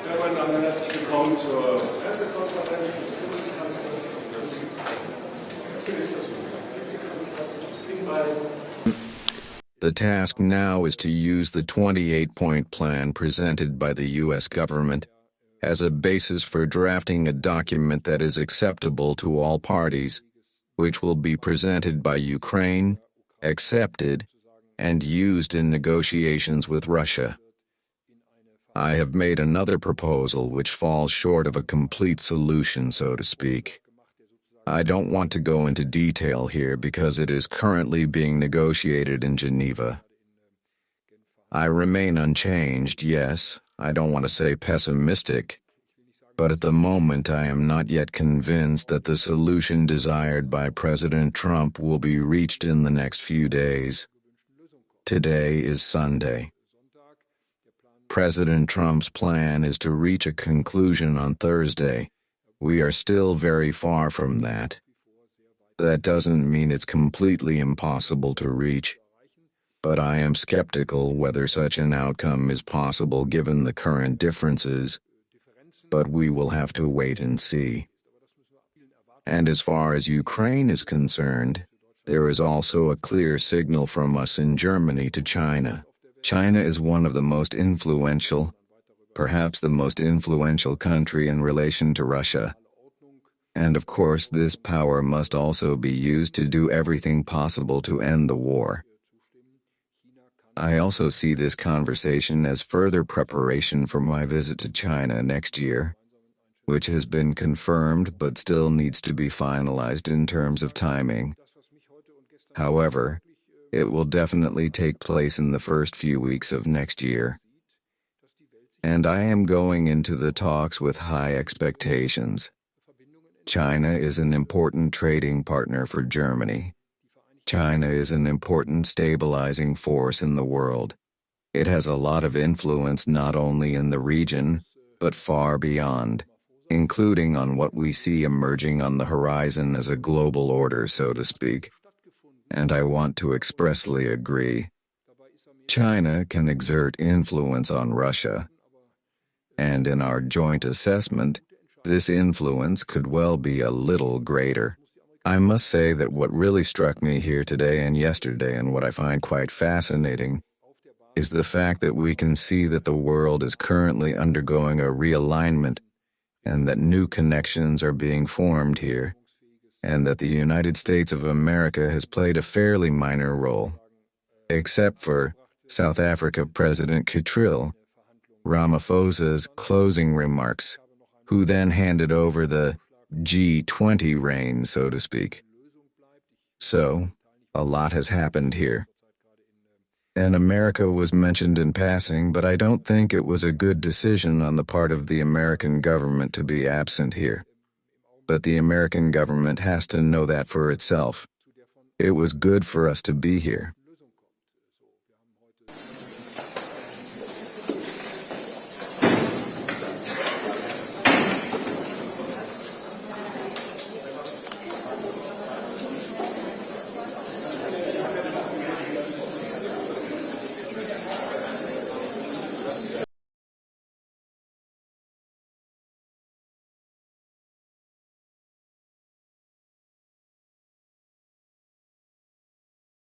Ja, meine Damen und Herren, herzlich willkommen zur Pressekonferenz des Bundeskanzlers und des Ministers und Vizekanzlers. The task now is to use the 28-point plan presented by the U.S. government as a basis for drafting a document that is acceptable to all parties, which will be presented by Ukraine, accepted, and used in negotiations with Russia. I have made another proposal which falls short of a complete solution, so to speak. I don't want to go into detail here because it is currently being negotiated in Geneva. I remain unchanged, yes, I don't want to say pessimistic, but at the moment I am not yet convinced that the solution desired by President Trump will be reached in the next few days. Today is Sunday. President Trump's plan is to reach a conclusion on Thursday. We are still very far from that. That doesn't mean it's completely impossible to reach, but I am skeptical whether such an outcome is possible given the current differences, but we will have to wait and see. And as far as Ukraine is concerned, there is also a clear signal from us in Germany to China. China is one of the most influential, perhaps the most influential country in relation to Russia. And of course this power must also be used to do everything possible to end the war. I also see this conversation as further preparation for my visit to China next year, which has been confirmed but still needs to be finalized in terms of timing. However, it will definitely take place in the first few weeks of next year. And I am going into the talks with high expectations. China is an important trading partner for Germany. China is an important stabilizing force in the world. It has a lot of influence not only in the region, but far beyond, including on what we see emerging on the horizon as a global order, so to speak. And I want to expressly agree. China can exert influence on Russia. And in our joint assessment, this influence could well be a little greater. I must say that what really struck me here today and yesterday, and what I find quite fascinating, is the fact that we can see that the world is currently undergoing a realignment, and that new connections are being formed here, and that the United States of America has played a fairly minor role, except for South Africa President Cyril Ramaphosa's closing remarks, who then handed over the G20 reins, so to speak. So, a lot has happened here. And America was mentioned in passing, but I don't think it was a good decision on the part of the American government to be absent here. But the American government has to know that for itself. It was good for us to be here.